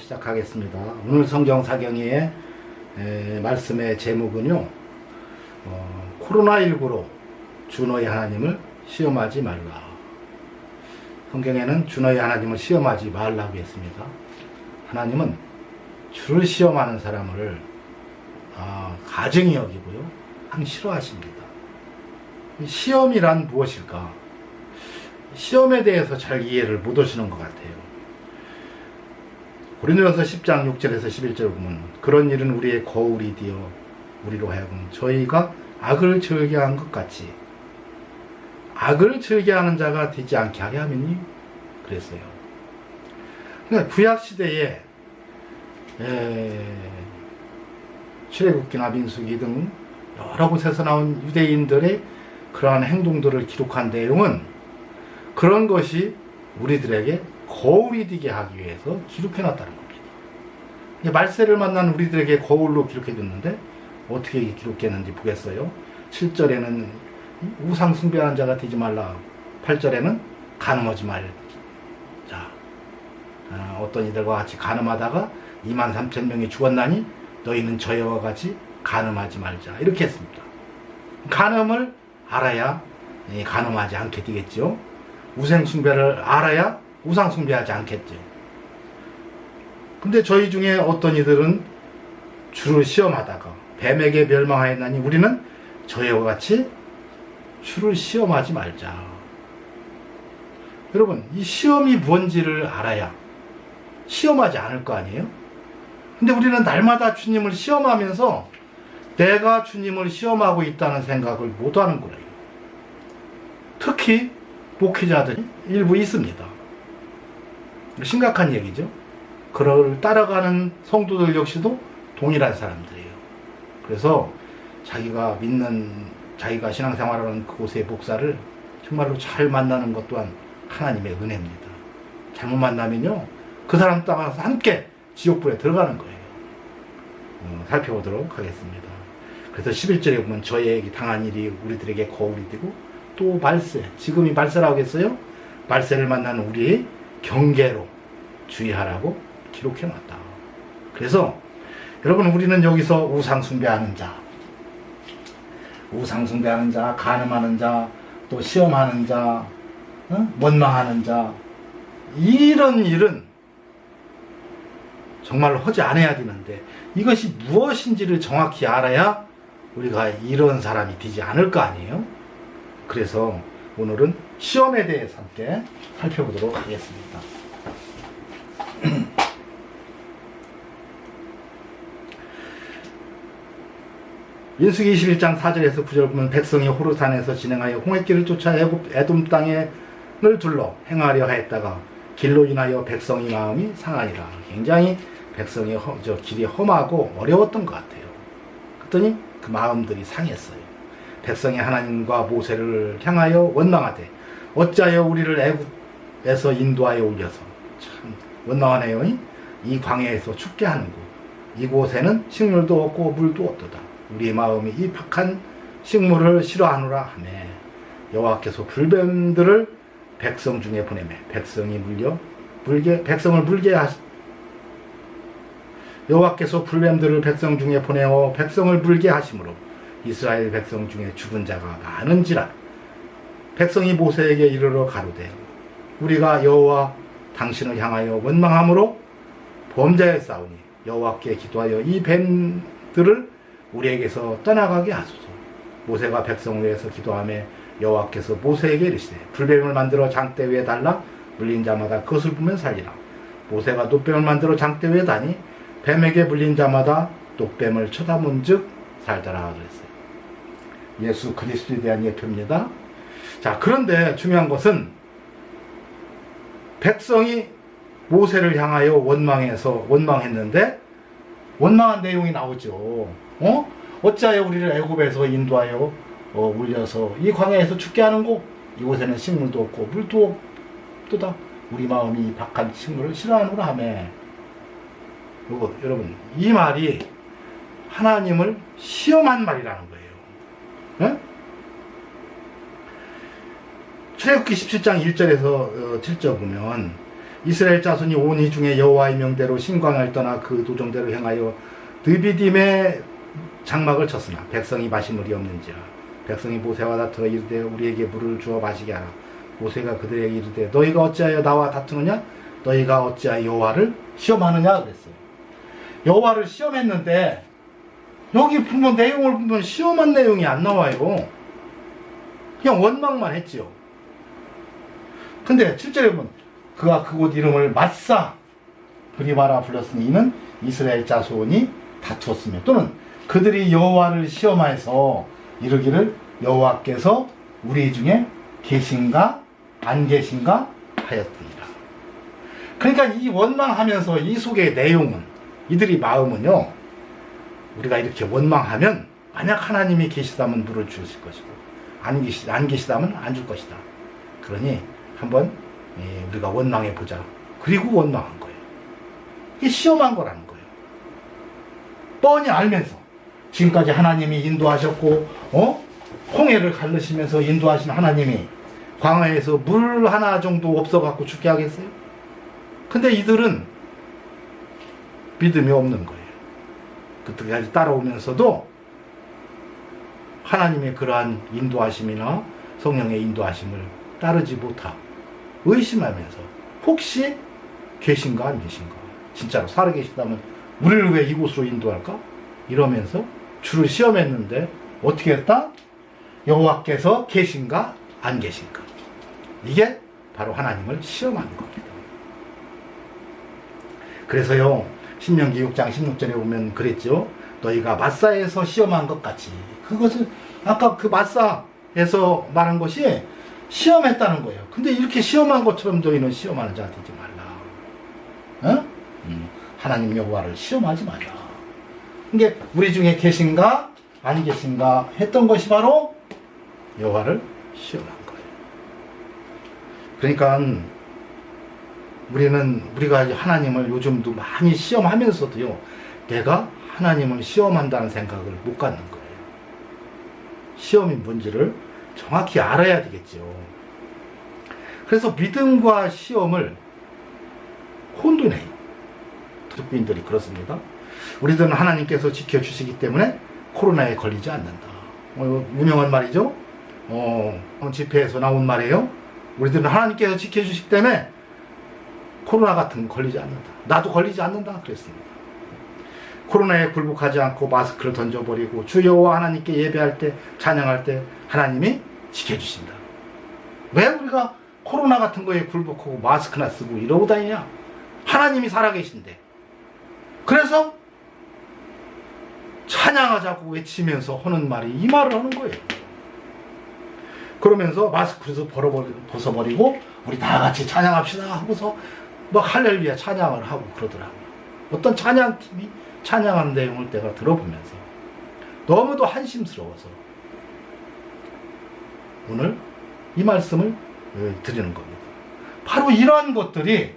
시작하겠습니다. 오늘 성경 사경의 말씀의 제목은요, 코로나19로 주 너희 하나님을 시험하지 말라. 성경에는 주 너희 하나님을 시험하지 말라고 했습니다. 하나님은 주를 시험하는 사람을 가증히 여기고요, 참 싫어하십니다. 시험이란 무엇일까? 시험에 대해서 잘 이해를 못 하시는 것 같아요. 고린도전서 10장 6절에서 11절 보면, 그런 일은 우리의 거울이 되어 우리로 하여금 저희가 악을 즐겨한 것 같이 악을 즐겨하는 자가 되지 않게 하게 하느니 그랬어요. 그러니까 구약시대에 출애굽기나 민수기 등 여러 곳에서 나온 유대인들의 그러한 행동들을 기록한 내용은 그런 것이 우리들에게 거울이 되게 하기 위해서 기록해놨다는 겁니다. 말세를 만난 우리들에게 거울로 기록해줬는데 어떻게 기록했는지 보겠어요. 7절에는 우상 숭배하는 자가 되지 말라. 8절에는 간음하지 말자. 어떤 이들과 같이 간음하다가 23,000명이 죽었나니 너희는 저희와 같이 간음하지 말자. 이렇게 했습니다. 간음을 알아야 간음하지 않게 되겠죠. 우상 숭배를 알아야 우상 숭배하지 않겠죠. 근데 저희 중에 어떤 이들은 주를 시험하다가 뱀에게 멸망하였나니 우리는 저희와 같이 주를 시험하지 말자. 여러분, 이 시험이 뭔지를 알아야 시험하지 않을 거 아니에요? 근데 우리는 날마다 주님을 시험하면서 내가 주님을 시험하고 있다는 생각을 못하는 거예요. 특히 목회자들이 일부 있습니다. 심각한 얘기죠. 그를 따라가는 성도들 역시도 동일한 사람들이에요. 그래서 자기가 신앙생활하는 그곳의 목사를 정말로 잘 만나는 것 또한 하나님의 은혜입니다. 잘못 만나면요, 그 사람 따라서 함께 지옥불에 들어가는 거예요. 살펴보도록 하겠습니다. 그래서 11절에 보면 저희에게 당한 일이 우리들에게 거울이 되고, 또 말세, 지금이 말세라고 했어요. 말세를 만나는 우리의 경계로 주의하라고 기록해놨다. 그래서 여러분, 우리는 여기서 우상 숭배하는 자, 간음하는 자, 또 시험하는 자, 원망하는 자, 이런 일은 정말로 하지 않아야 되는데, 이것이 무엇인지를 정확히 알아야 우리가 이런 사람이 되지 않을 거 아니에요? 그래서 오늘은 시험에 대해서 함께 살펴보도록 하겠습니다. 민수기 21장 4절에서 9절 보면, 백성이 호르산에서 진행하여 홍해길을 쫓아 에돔 땅을 둘러 행하려 하였다가 길로 인하여 백성의 마음이 상하니라. 굉장히 백성의 길이 험하고 어려웠던 것 같아요. 그랬더니 그 마음들이 상했어요. 백성이 하나님과 모세를 향하여 원망하되 어찌하여 우리를 애굽에서 인도하여 올려서, 참 원망하네요. 이 광야에서 죽게 하는구. 이곳에는 식물도 없고 물도 없도다. 우리 마음이 이 박한 식물을 싫어하노라 하매 여호와께서 불뱀들을 백성 중에 보내매 여호와께서 불뱀들을 백성 중에 보내어 백성을 물게 하심으로 이스라엘 백성 중에 죽은 자가 많은지라. 백성이 모세에게 이르러 가로되 우리가 여호와 당신을 향하여 원망함으로 범죄하였사오니 여호와께 기도하여 이 뱀들을 우리에게서 떠나가게 하소서. 모세가 백성을 위해서 기도하며 여호와께서 모세에게 이르시되 불뱀을 만들어 장대 위에 달라 물린 자마다 그것을 보면 살리라. 모세가 놋뱀을 만들어 장대 위에 다니 뱀에게 물린 자마다 놋뱀을 쳐다본 즉 살더라 그랬어요. 예수 그리스도에 대한 예표입니다. 자, 그런데 중요한 것은 백성이 모세를 향하여 원망했는데 원망한 내용이 나오죠. 어찌하여 우리를 애굽에서 인도하여 올려서 이 광야에서 죽게 하는고 이곳에는 식물도 없고 물도 없도다. 우리 마음이 박한 식물을 싫어하노라 하며. 여러분, 이 말이 하나님을 시험한 말이라는 거예요. 출애굽기 17장 1절에서 7절 보면 이스라엘 자손이 온 이 중에 여호와의 명대로 신광야를 떠나 그 도정대로 행하여 드비딤의 장막을 쳤으나 백성이 마실 물이 없는지라. 백성이 모세와 다투어 이르되 우리에게 물을 주어 마시게 하라. 모세가 그들에게 이르되 너희가 어찌하여 나와 다투느냐? 너희가 어찌하여 여호와를 시험하느냐? 그랬어요. 여호와를 시험했는데 여기 보면 내용을 보면 시험한 내용이 안 나와요. 그냥 원망만 했지요. 근데 7절에 보면 그가 그곳 이름을 마사 브리바라 불렀으니 이는 이스라엘 자손이 다투었으며 또는 그들이 여호와를 시험하여서 이르기를 여호와께서 우리 중에 계신가 안 계신가 하였더니라. 그러니까 이 원망하면서 이 속의 내용은 이들이 마음은요, 우리가 이렇게 원망하면 만약 하나님이 계시다면 물을 주실 것이고 안 계시다면 안 줄 것이다. 그러니 한번 우리가 원망해 보자. 그리고 원망한 거예요. 이게 시험한 거라는 거예요. 뻔히 알면서 지금까지 하나님이 인도하셨고 홍해를 가르시면서 인도하신 하나님이 광야에서 물 하나 정도 없어갖고 죽게 하겠어요? 근데 이들은 믿음이 없는 거예요. 그때까지 따라오면서도 하나님의 그러한 인도하심이나 성령의 인도하심을 따르지 못하고 의심하면서 혹시 계신가 안 계신가, 진짜로 살아계시다면 우리를 왜 이곳으로 인도할까? 이러면서 주를 시험했는데 어떻게 했다? 여호와께서 계신가 안 계신가. 이게 바로 하나님을 시험하는 겁니다. 그래서요, 신명기 6장 16절에 보면 그랬죠. 너희가 마사에서 시험한 것 같이. 그것을 아까 그 마사에서 말한 것이 시험했다는 거예요. 근데 이렇게 시험한 것처럼 너희는 시험하는 자 되지 말라. 하나님 여호와를 시험하지 말라. 이게 우리 중에 계신가 안 계신가 했던 것이 바로 여호와를 시험한 거예요. 그러니까 우리가 하나님을 요즘도 많이 시험하면서도요, 내가 하나님을 시험한다는 생각을 못 갖는 거예요. 시험이 뭔지를 정확히 알아야 되겠죠. 그래서 믿음과 시험을 혼돈해요. 기독교인들이 그렇습니다. 우리들은 하나님께서 지켜주시기 때문에 코로나에 걸리지 않는다. 유명한 말이죠. 집회에서 나온 말이에요. 우리들은 하나님께서 지켜주시기 때문에 코로나 같은 거 걸리지 않는다. 나도 걸리지 않는다. 그랬습니다. 코로나에 굴복하지 않고 마스크를 던져버리고 주 여호와 하나님께 예배할 때, 찬양할 때 하나님이 지켜주신다. 왜 우리가 코로나 같은 거에 굴복하고 마스크나 쓰고 이러고 다니냐? 하나님이 살아계신데. 그래서 찬양하자고 외치면서 하는 말이 이 말을 하는 거예요. 그러면서 마스크를 벗어버리고 우리 다 같이 찬양합시다 하고서 막 할렐루야 찬양을 하고 그러더라고요. 어떤 찬양팀이 찬양하는 내용을 내가 들어보면서 너무도 한심스러워서 오늘 이 말씀을 드리는 겁니다. 바로 이러한 것들이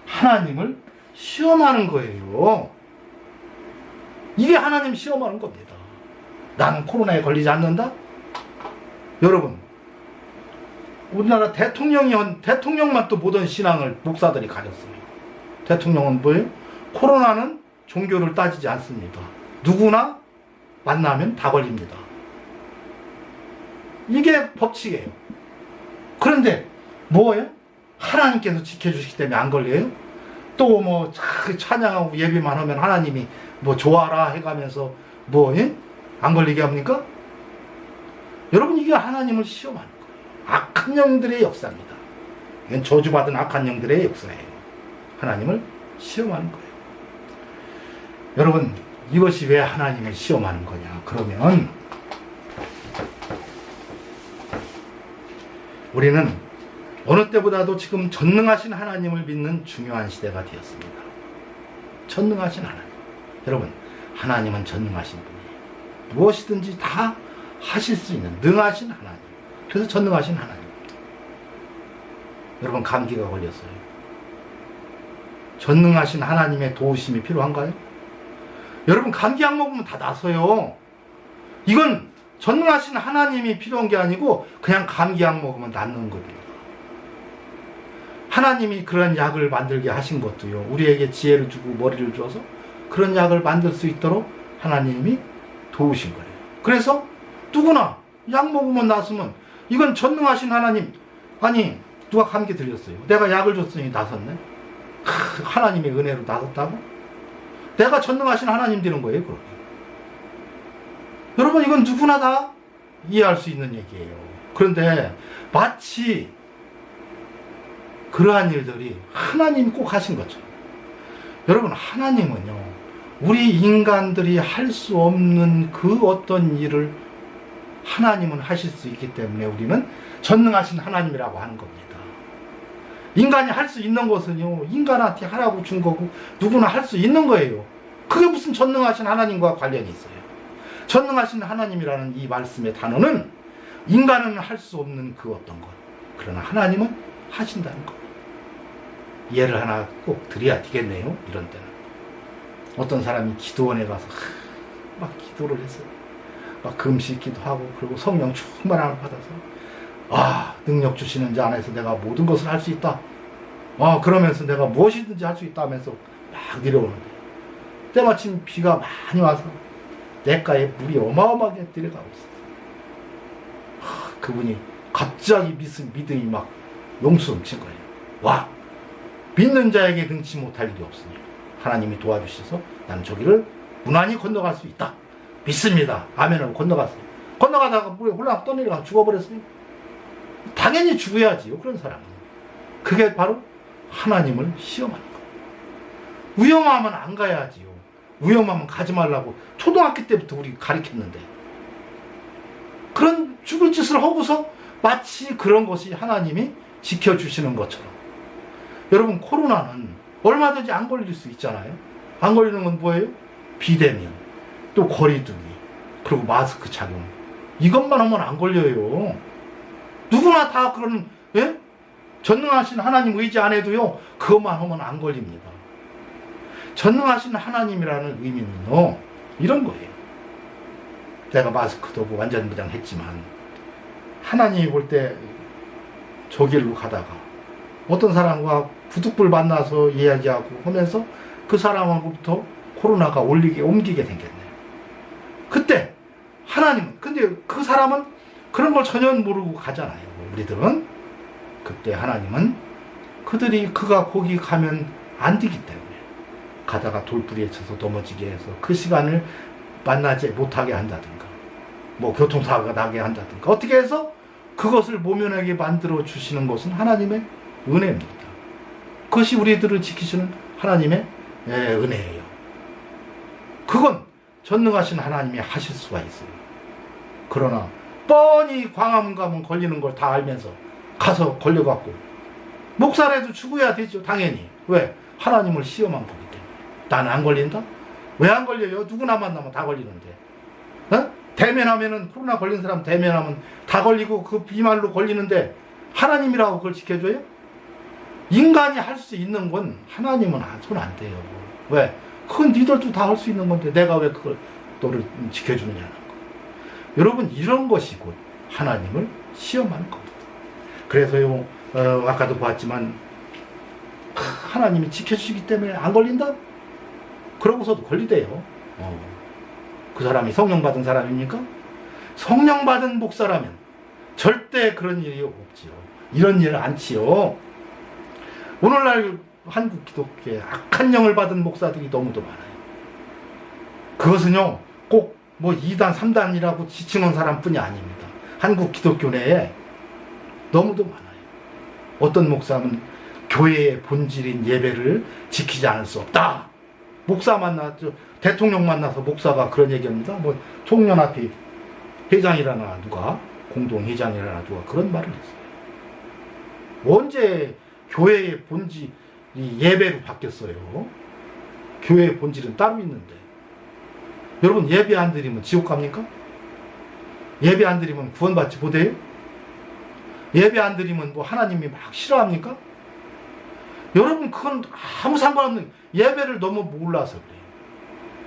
하나님을 시험하는 거예요. 이게 하나님 시험하는 겁니다. 나는 코로나에 걸리지 않는다? 여러분, 우리나라 대통령만 또 모든 신앙을 목사들이 가졌어요. 대통령은 뭐예요? 코로나는 종교를 따지지 않습니다. 누구나 만나면 다 걸립니다. 이게 법칙이에요. 그런데 뭐예요? 하나님께서 지켜주시기 때문에 안 걸려요? 또 뭐 찬양하고 예배만 하면 하나님이 뭐 좋아라 해가면서 안 걸리게 합니까? 여러분, 이게 하나님을 시험하는 거예요. 악한 영들의 역사입니다. 이건 저주받은 악한 영들의 역사예요. 하나님을 시험하는 거예요. 여러분, 이것이 왜 하나님을 시험하는 거냐? 그러면 우리는 어느 때보다도 지금 전능하신 하나님을 믿는 중요한 시대가 되었습니다. 전능하신 하나님. 여러분, 하나님은 전능하신 분이에요. 무엇이든지 다 하실 수 있는 능하신 하나님. 그래서 전능하신 하나님. 여러분, 감기가 걸렸어요. 전능하신 하나님의 도우심이 필요한가요? 여러분, 감기약 먹으면 다 나서요. 이건 전능하신 하나님이 필요한 게 아니고 그냥 감기약 먹으면 낫는 겁니다. 하나님이 그런 약을 만들게 하신 것도요, 우리에게 지혜를 주고 머리를 줘서 그런 약을 만들 수 있도록 하나님이 도우신 거예요. 그래서 누구나 약 먹으면 낫으면 이건 전능하신 하나님. 아니, 누가 감기 들렸어요. 내가 약을 줬으니 낫았네. 하나님의 은혜로 낫았다고? 내가 전능하신 하나님 되는 거예요, 그러면. 여러분, 이건 누구나 다 이해할 수 있는 얘기예요. 그런데 마치 그러한 일들이 하나님이 꼭 하신 것처럼. 여러분, 하나님은요, 우리 인간들이 할 수 없는 그 어떤 일을 하나님은 하실 수 있기 때문에 우리는 전능하신 하나님이라고 하는 겁니다. 인간이 할 수 있는 것은요, 인간한테 하라고 준 거고 누구나 할 수 있는 거예요. 그게 무슨 전능하신 하나님과 관련이 있어요. 전능하신 하나님이라는 이 말씀의 단어는 인간은 할 수 없는 그 어떤 것, 그러나 하나님은 하신다는 것. 예를 하나 꼭 드려야 되겠네요. 이런 때는 어떤 사람이 기도원에 가서 막 기도를 했어요. 막 금식기도 하고, 그리고 성령 충만함을 받아서 능력 주시는 자 안에서 내가 모든 것을 할 수 있다. 그러면서 내가 무엇이든지 할 수 있다 하면서 막 내려오는데, 때마침 비가 많이 와서 냇가에 물이 어마어마하게 내려가고 있어요. 그분이 갑자기 믿음이 막 용수 넘친 거예요. 와, 믿는 자에게 능치 못할 일이 없으니 하나님이 도와주셔서 나는 저기를 무난히 건너갈 수 있다. 믿습니다. 아멘을 건너갔어요. 건너가다가 물에 홀랑 떠내려가 죽어버렸어요. 당연히 죽어야지요, 그런 사람은. 그게 바로 하나님을 시험하는 거예요. 위험하면 안 가야지요. 위험하면 가지 말라고 초등학교 때부터 우리 가르쳤는데, 그런 죽을 짓을 하고서 마치 그런 것이 하나님이 지켜주시는 것처럼. 여러분, 코로나는 얼마든지 안 걸릴 수 있잖아요. 안 걸리는 건 뭐예요? 비대면, 또 거리두기, 그리고 마스크 착용. 이것만 하면 안 걸려요. 누구나 다 그런, 전능하신 하나님 의지 안 해도요, 그것만 하면 안 걸립니다. 전능하신 하나님이라는 의미는요, 이런 거예요. 내가 마스크도 뭐 완전 무장했지만, 하나님이 볼 때 저 길로 가다가 어떤 사람과 부득불 만나서 이야기하고 하면서 그 사람으로부터 코로나가 옮기게 생겼네요. 그때 하나님은, 근데 그 사람은 그런 걸 전혀 모르고 가잖아요. 우리들은. 그때 하나님은 그가 거기 가면 안 되기 때문에 가다가 돌부리에 쳐서 넘어지게 해서 그 시간을 만나지 못하게 한다든가, 뭐 교통사고가 나게 한다든가, 어떻게 해서 그것을 모면하게 만들어 주시는 것은 하나님의 은혜입니다. 그것이 우리들을 지키시는 하나님의 은혜예요. 그건 전능하신 하나님이 하실 수가 있어요. 그러나 뻔히 광화문 가면 걸리는 걸 다 알면서 가서 걸려갖고 목사라도 죽어야 되죠, 당연히. 왜? 하나님을 시험한 거기 때문에. 나는 안 걸린다? 왜 안 걸려요? 누구나 만나면 다 걸리는데. 대면하면은, 코로나 걸린 사람 대면하면 다 걸리고 그 비말로 걸리는데 하나님이라고 그걸 지켜줘요? 인간이 할 수 있는 건 하나님은 손 안 대요. 왜? 그건 니들도 다 할 수 있는 건데 내가 왜 그걸 너를 지켜주느냐는 거. 여러분, 이런 것이 곧 하나님을 시험하는 겁니다. 그래서요, 아까도 보았지만 하나님이 지켜주시기 때문에 안 걸린다? 그러고서도 걸리대요. 그 사람이 성령 받은 사람입니까? 성령 받은 목사라면 절대 그런 일이 없지요. 이런 일을 안 치요. 오늘날 한국 기독교에 악한 영을 받은 목사들이 너무도 많아요. 그것은요, 꼭 뭐 2단, 3단이라고 지칭한 사람뿐이 아닙니다. 한국 기독교 내에 너무도 많아요. 어떤 목사는 교회의 본질인 예배를 지키지 않을 수 없다. 목사 대통령 만나서 목사가 그런 얘기합니다. 뭐 총연합회 회장이라나 누가, 공동회장이라나 누가 그런 말을 했어요. 언제 교회의 본질이 예배로 바뀌었어요? 교회의 본질은 따로 있는데. 여러분, 예배 안 드리면 지옥 갑니까? 예배 안 드리면 구원받지 못해요? 예배 안 드리면 뭐 하나님이 막 싫어합니까? 여러분, 그건 아무 상관없는, 예배를 너무 몰라서 그래요.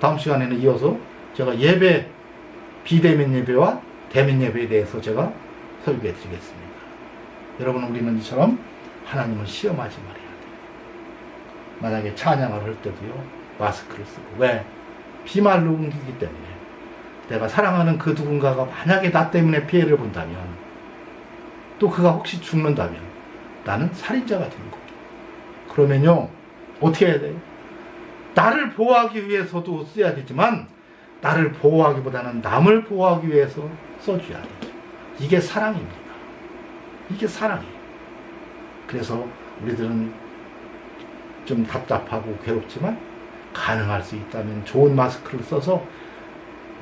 다음 시간에는 이어서 제가 예배, 비대면 예배와 대면 예배에 대해서 제가 설교해 드리겠습니다. 여러분, 우리는 이처럼 하나님을 시험하지 말아야 돼요. 만약에 찬양을 할 때도요, 마스크를 쓰고. 왜? 비말로 옮기기 때문에. 내가 사랑하는 그 누군가가 만약에 나 때문에 피해를 본다면, 또 그가 혹시 죽는다면 나는 살인자가 되는 겁니다. 그러면요, 어떻게 해야 돼요? 나를 보호하기 위해서도 써야 되지만 나를 보호하기보다는 남을 보호하기 위해서 써줘야 되죠. 이게 사랑입니다. 이게 사랑이에요. 그래서 우리들은 좀 답답하고 괴롭지만 가능할 수 있다면 좋은 마스크를 써서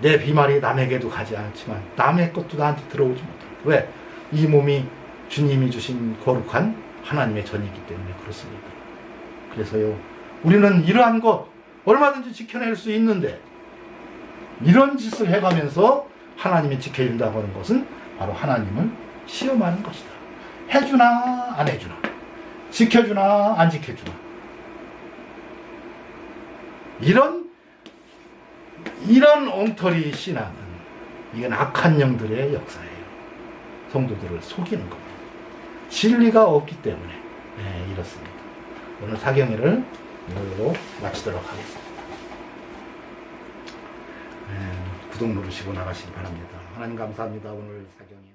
내 비말이 남에게도 가지 않지만 남의 것도 나한테 들어오지 못하고. 왜? 이 몸이 주님이 주신 거룩한 하나님의 전이기 때문에 그렇습니다. 그래서요, 우리는 이러한 것 얼마든지 지켜낼 수 있는데 이런 짓을 해가면서 하나님이 지켜준다고 하는 것은 바로 하나님을 시험하는 것이다. 해주나 안 해주나, 지켜주나 안 지켜주나, 이런 엉터리 신앙은 이건 악한 영들의 역사예요. 성도들을 속이는 겁니다. 진리가 없기 때문에 이렇습니다. 오늘 사경회를 이걸로 마치도록 하겠습니다. 구독 누르시고 나가시기 바랍니다. 하나님 감사합니다. 오늘 사경회